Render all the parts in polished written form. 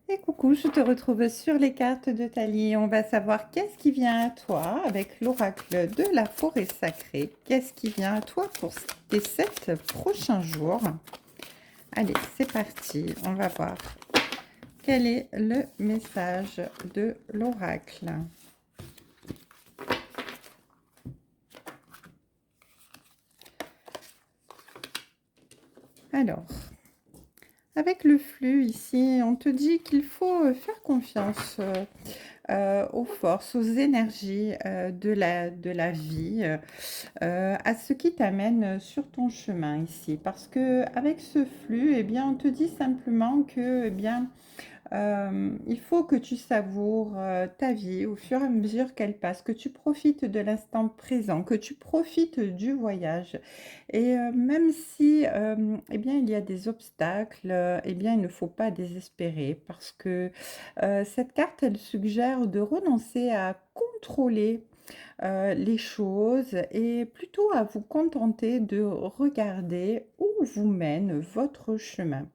Et coucou, je te retrouve sur les cartes de Tali. On va savoir qu'est-ce qui vient à toi avec l'oracle de la forêt sacrée. Qu'est-ce qui vient à toi pour tes 7 prochains jours? Allez, c'est parti. On va voir quel est le message de l'oracle. Alors, avec le flux ici, on te dit qu'il faut faire confiance aux forces, aux énergies de la vie, à ce qui t'amène sur ton chemin ici. Parce que avec ce flux, eh bien, on te dit simplement que, eh bien, il faut que tu savoures ta vie au fur et à mesure qu'elle passe, que tu profites de l'instant présent, que tu profites du voyage. Et même si eh bien, il y a des obstacles, eh bien, il ne faut pas désespérer parce que cette carte, elle suggère de renoncer à contrôler les choses et plutôt à vous contenter de regarder où vous mène votre chemin.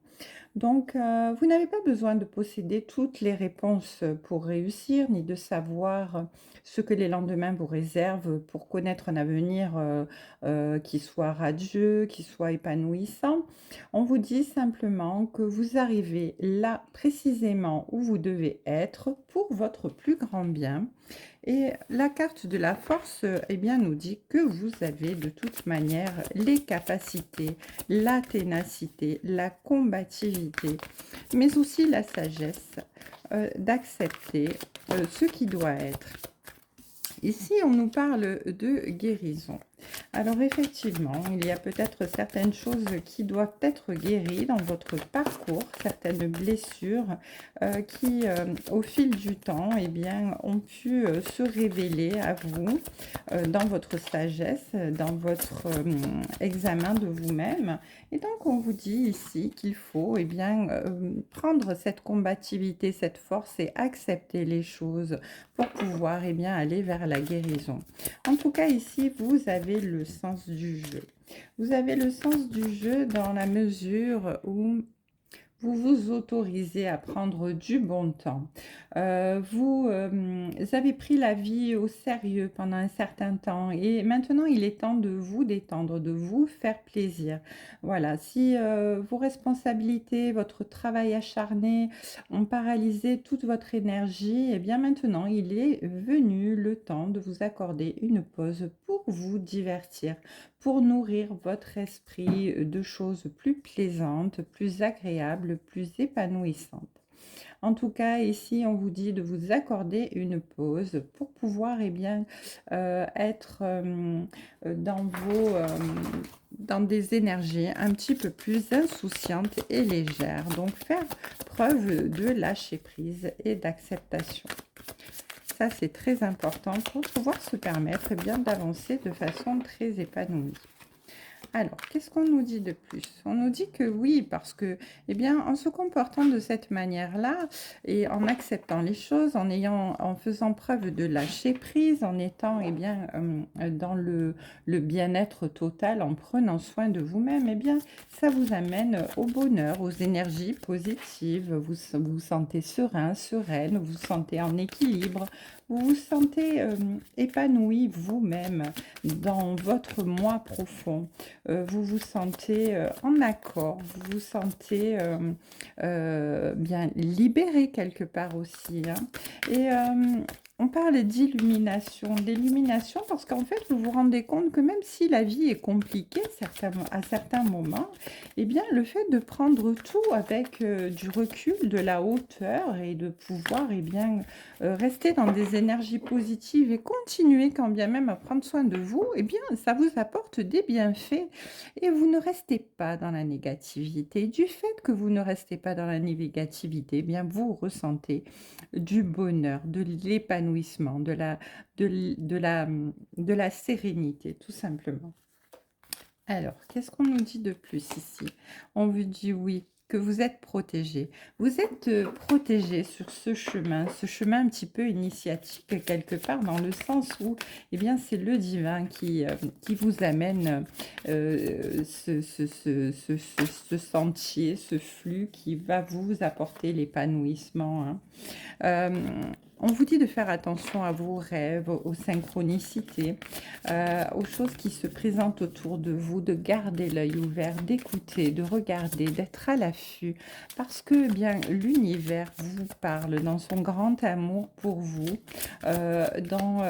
Donc, vous n'avez pas besoin de posséder toutes les réponses pour réussir, ni de savoir ce que les lendemains vous réservent pour connaître un avenir qui soit radieux, qui soit épanouissant. On vous dit simplement que vous arrivez là précisément où vous devez être pour votre plus grand bien et la carte de la force, eh bien, nous dit que vous avez de toute manière les capacités, la ténacité, la combativité, mais aussi la sagesse d'accepter ce qui doit être. Ici, on nous parle de guérison. Alors effectivement, il y a peut-être certaines choses qui doivent être guéries dans votre parcours, certaines blessures qui, au fil du temps, eh bien, ont pu se révéler à vous dans votre sagesse, dans votre examen de vous-même. Et donc, on vous dit ici qu'il faut eh bien, prendre cette combativité, cette force et accepter les choses pour pouvoir eh bien, aller vers la guérison. En tout cas, ici, vous avez le sens du jeu. Vous avez le sens du jeu dans la mesure où vous vous autorisez à prendre du bon temps. Vous avez pris la vie au sérieux pendant un certain temps et maintenant il est temps de vous détendre, de vous faire plaisir. Voilà, si vos responsabilités, votre travail acharné ont paralysé toute votre énergie, eh bien maintenant il est venu le temps de vous accorder une pause pour vous divertir, pour nourrir votre esprit de choses plus plaisantes, plus agréables, plus épanouissantes. En tout cas, ici, on vous dit de vous accorder une pause pour pouvoir eh bien, être dans des énergies un petit peu plus insouciantes et légères. Donc, faire preuve de lâcher prise et d'acceptation. Ça, c'est très important pour pouvoir se permettre eh bien, d'avancer de façon très épanouie. Alors, qu'est-ce qu'on nous dit de plus? On nous dit que oui, parce que, eh bien, en se comportant de cette manière-là et en acceptant les choses, en faisant preuve de lâcher prise, en étant, eh bien, dans le bien-être total, en prenant soin de vous-même, eh bien, ça vous amène au bonheur, aux énergies positives. Vous vous sentez serein, sereine, vous vous sentez en équilibre, vous vous sentez épanoui vous-même dans votre moi profond. Vous vous sentez en accord, vous vous sentez bien libéré quelque part aussi, hein. Et on parle d'illumination parce qu'en fait, vous vous rendez compte que même si la vie est compliquée à certains moments, eh bien, le fait de prendre tout avec du recul, de la hauteur et de pouvoir eh bien, rester dans des énergies positives et continuer quand bien même à prendre soin de vous, eh bien, ça vous apporte des bienfaits et vous ne restez pas dans la négativité. Du fait que vous ne restez pas dans la négativité, eh bien, vous ressentez du bonheur, de l'épanouissement, de la sérénité, tout simplement. Alors, qu'est-ce qu'on nous dit de plus ici? On vous dit oui, que vous êtes protégé. Vous êtes protégé sur ce chemin un petit peu initiatique quelque part, dans le sens où eh bien, c'est le divin qui vous amène ce sentier, ce flux qui va vous apporter l'épanouissement, hein. Euh, on vous dit de faire attention à vos rêves, aux synchronicités, aux choses qui se présentent autour de vous, de garder l'œil ouvert, d'écouter, de regarder, d'être à l'affût, parce que eh bien l'univers vous parle dans son grand amour pour vous, dans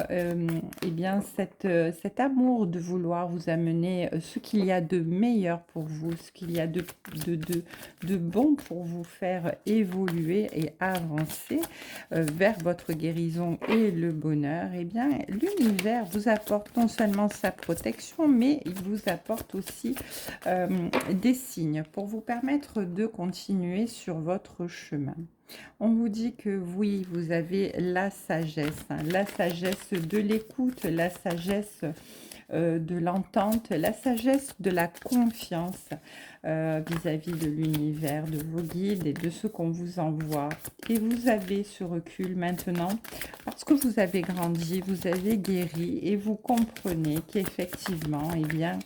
eh bien cet amour de vouloir vous amener ce qu'il y a de meilleur pour vous, ce qu'il y a de bon pour vous faire évoluer et avancer vers votre guérison et le bonheur. Eh bien, l'univers vous apporte non seulement sa protection, mais il vous apporte aussi des signes pour vous permettre de continuer sur votre chemin. On vous dit que oui, vous avez la sagesse, hein, la sagesse de l'écoute, la sagesse de l'entente, la sagesse de la confiance vis-à-vis de l'univers, de vos guides et de ce qu'on vous envoie. Et vous avez ce recul maintenant parce que vous avez grandi, vous avez guéri et vous comprenez qu'effectivement, eh bien,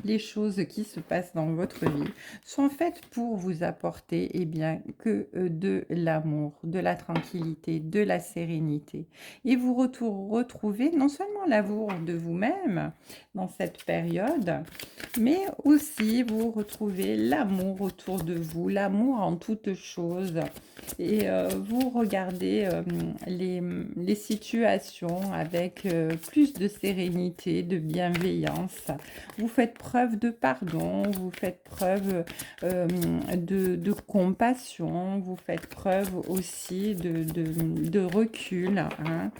les choses qui se passent dans votre vie sont faites pour vous apporter eh bien, que de l'amour, de la tranquillité, de la sérénité. Et vous retrouvez non seulement l'amour de vous-même dans cette période, mais aussi vous retrouvez l'amour autour de vous, l'amour en toutes choses. Et vous regardez les situations avec plus de sérénité, de bienveillance. Vous faites preuve de pardon, vous faites preuve de compassion, vous faites preuve aussi de recul, hein,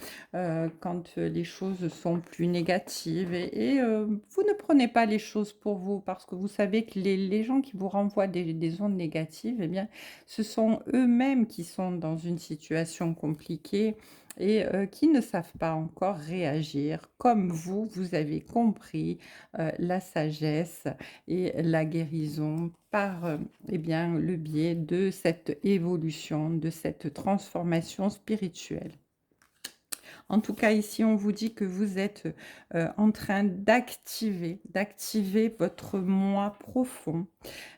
quand les choses sont plus négatives. Et vous ne prenez pas les choses pour vous parce que vous savez que les gens qui vous renvoient des ondes négatives, eh bien, ce sont eux-mêmes qui sont dans une situation compliquée et qui ne savent pas encore réagir comme vous avez compris la sagesse et la guérison par eh bien, le biais de cette évolution, de cette transformation spirituelle. En tout cas, ici, on vous dit que vous êtes en train d'activer votre moi profond,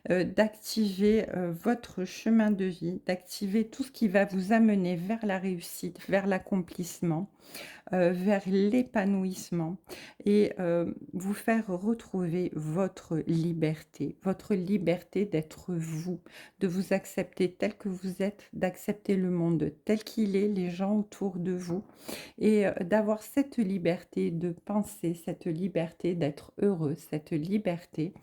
d'activer votre chemin de vie, d'activer tout ce qui va vous amener vers la réussite, vers l'accomplissement, vers l'épanouissement et vous faire retrouver votre liberté d'être vous, de vous accepter tel que vous êtes, d'accepter le monde tel qu'il est, les gens autour de vous et d'avoir cette liberté de penser, cette liberté d'être heureux, cette liberté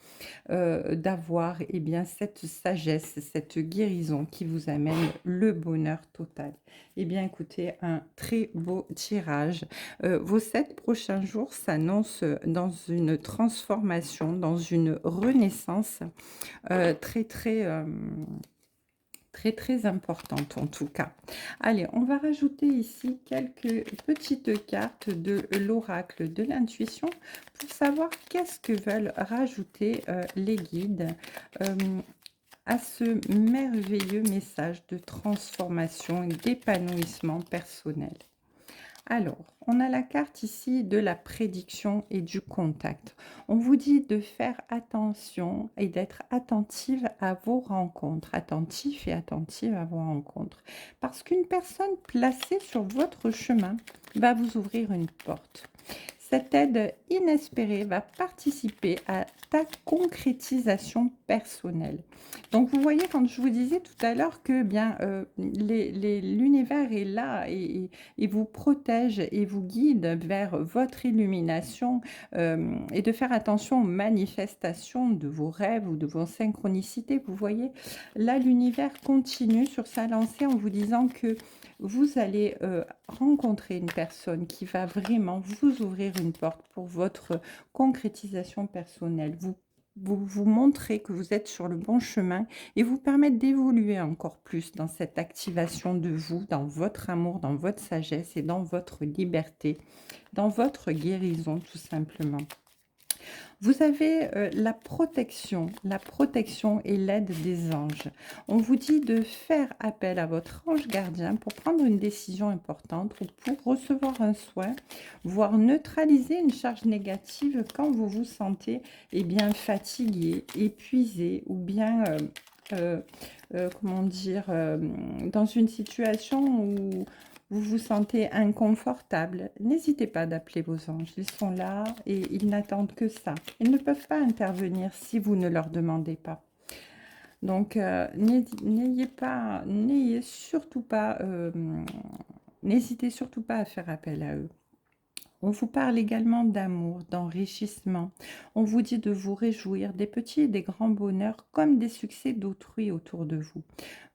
d'avoir eh bien, cette sagesse, cette guérison qui vous amène le bonheur total. Eh bien, écoutez, un très beau tirage. Vos 7 prochains jours s'annoncent dans une transformation, dans une renaissance très, très... très très importante en tout cas. Allez, on va rajouter ici quelques petites cartes de l'oracle de l'intuition pour savoir qu'est-ce que veulent rajouter les guides à ce merveilleux message de transformation et d'épanouissement personnel. Alors, on a la carte ici de la prédiction et du contact. On vous dit de faire attention et d'être attentive à vos rencontres, attentif et attentive à vos rencontres. Parce qu'une personne placée sur votre chemin va vous ouvrir une porte. Cette aide inespérée va participer à ta concrétisation personnelle. Donc, vous voyez, quand je vous disais tout à l'heure que bien l'univers est là et vous protège et vous guide vers votre illumination et de faire attention aux manifestations de vos rêves ou de vos synchronicités. Vous voyez, là, l'univers continue sur sa lancée en vous disant que vous allez rencontrer une personne qui va vraiment vous ouvrir une porte pour votre concrétisation personnelle, vous montrer que vous êtes sur le bon chemin et vous permettre d'évoluer encore plus dans cette activation de vous, dans votre amour, dans votre sagesse et dans votre liberté, dans votre guérison tout simplement. Vous avez, la protection et l'aide des anges. On vous dit de faire appel à votre ange gardien pour prendre une décision importante ou pour recevoir un soin, voire neutraliser une charge négative quand vous vous sentez, eh bien, fatigué, épuisé ou bien, comment dire? Dans une situation où vous vous sentez inconfortable, n'hésitez pas d'appeler vos anges. Ils sont là et ils n'attendent que ça. Ils ne peuvent pas intervenir si vous ne leur demandez pas. Donc, n'ayez surtout pas, n'hésitez surtout pas à faire appel à eux. On vous parle également d'amour, d'enrichissement. On vous dit de vous réjouir des petits et des grands bonheurs comme des succès d'autrui autour de vous.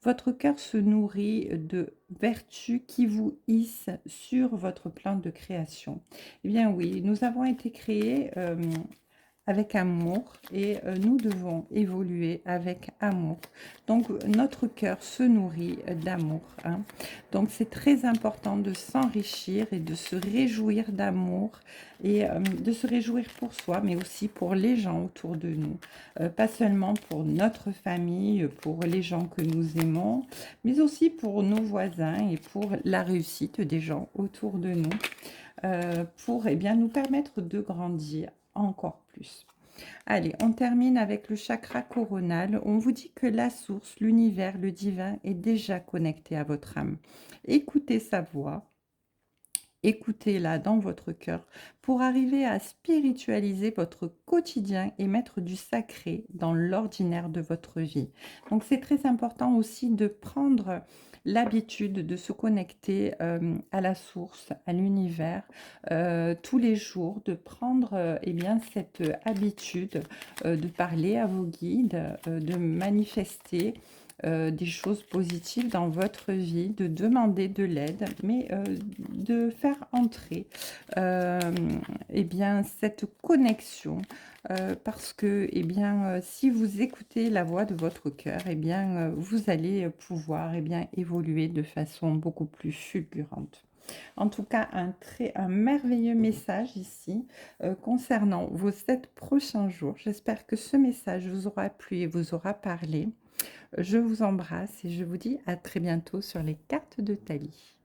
Votre cœur se nourrit de vertus qui vous hissent sur votre plan de création. Eh bien oui, nous avons été créés avec amour et nous devons évoluer avec amour. Donc notre cœur se nourrit d'amour, hein. Donc c'est très important de s'enrichir et de se réjouir d'amour et de se réjouir pour soi, mais aussi pour les gens autour de nous. Pas seulement pour notre famille, pour les gens que nous aimons, mais aussi pour nos voisins et pour la réussite des gens autour de nous, pour eh bien, nous permettre de grandir encore plus. Allez, on termine avec le chakra coronal. On vous dit que la source, l'univers, le divin est déjà connecté à votre âme. Écoutez sa voix, écoutez-la dans votre cœur pour arriver à spiritualiser votre quotidien et mettre du sacré dans l'ordinaire de votre vie. Donc c'est très important aussi de prendre l'habitude de se connecter à la source, à l'univers, tous les jours, de prendre eh bien, cette habitude de parler à vos guides, de manifester des choses positives dans votre vie, de demander de l'aide, mais de faire entrer euh, eh bien, cette connexion parce que eh bien, si vous écoutez la voix de votre cœur, eh bien, vous allez pouvoir eh bien, évoluer de façon beaucoup plus fulgurante. En tout cas, un merveilleux message ici concernant vos 7 prochains jours. J'espère que ce message vous aura plu et vous aura parlé. Je vous embrasse et je vous dis à très bientôt sur les cartes de Thalie.